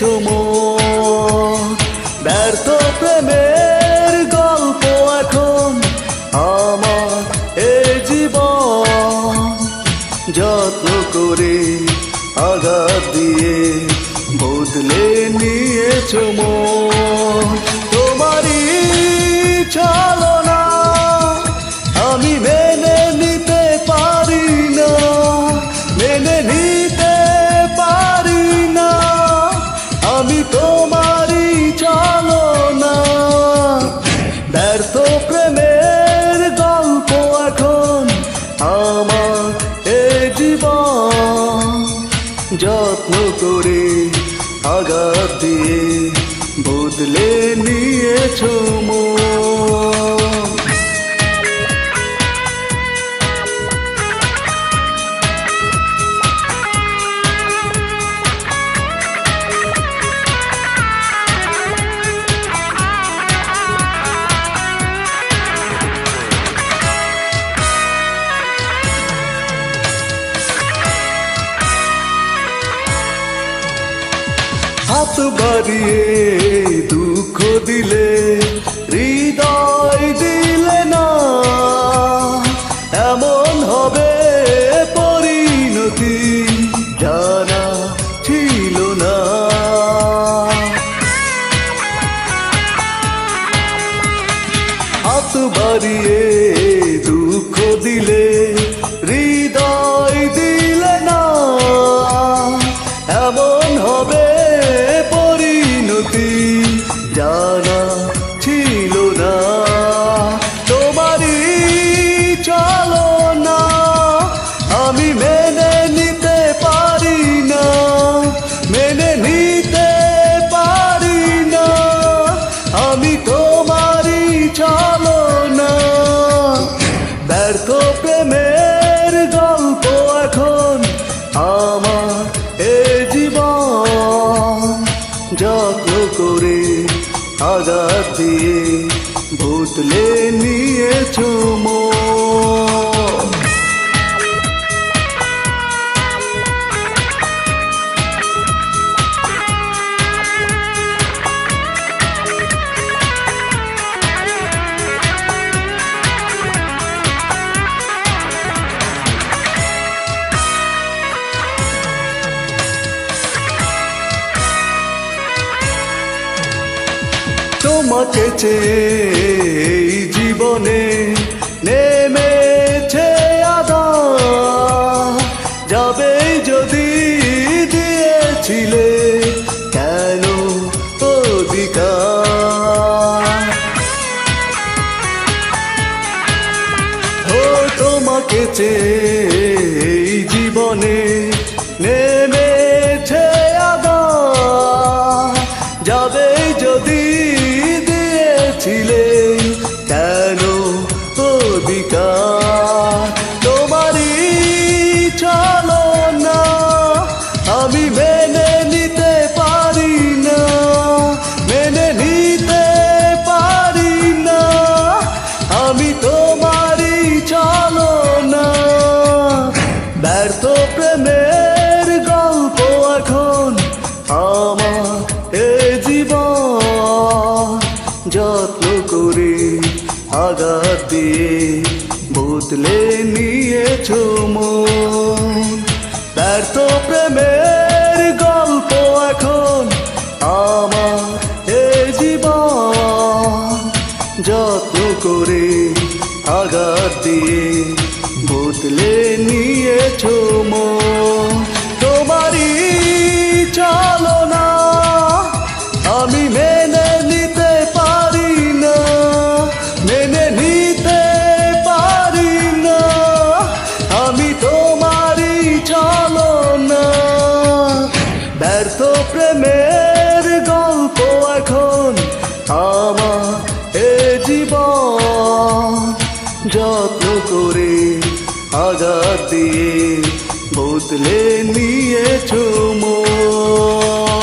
নিয়েছো মন। ব্যর্থ প্রেমের গল্প এখন আমার এই জীবন, যত্ন করে আঘাত দিয়ে বদলে নিয়েছো মন। তোমারই চালনা আমি মেনে নিতে পারি না, মেনে নিতে পারি না, আমি তোমারই চালনা। ব্যর্থ প্রেমের গল্প এখন আমার এই জীবন, যত্ন করে আঘাত দিয়ে বদলে নিয়েছো মন। হাত বাড়িয়ে দুঃখ দিলে, হৃদয় দিলে না, এমন হবে পরিণতি জানা ছিল না। হাত বাড়িয়ে দুঃখ দিলে, হৃদয় দিলে না, এমন হবে পরিণতি জানা ছিল না। তোমারই চালনা আমি মেনে নিতে পারি না, মেনে নিতে পারি না, আমি তোমারই চালনা। ব্যর্থ প্রেমের গল্প এখন আমার এই জীবন, যত্ন করে আঘাত দিয়ে বদলে নিয়েছো মন। তোমাকে চেয়ে এই জীবনে নেমেছে আঁধার, যাবে যদি দিয়েছিলে কেন অধিকার। ও তোমাকে চেয়ে এই জীবনে নেমেছে আঁধার, যাবে যদি দিয়েছিলে কেন অধিকার। তোমারই চালনা আমি মেনে নিতে পারি না, মেনে নিতে পারি না, আমি তোমারই চালনা। ব্যর্থ প্রেমের গল্প এখন আমার এই জীবন, যত্ন করে আঘাত দিয়ে বদলে নিয়েছো মন। ব্যর্থ প্রেমের গল্প এখন আমার এই জীবন, যত্ন করে আঘাত দিয়ে বদলে নিয়েছো মন। তোমারই চালনা আমি মেনে নিতে পারি না, মেনে নিতে পারি না, আমি তোমারই চালনা। ব্যর্থ প্রেমের গল্প এখন আমার এই জীবন, যত্ন করে আঘাত দিয়ে বদলে নিয়েছো মন।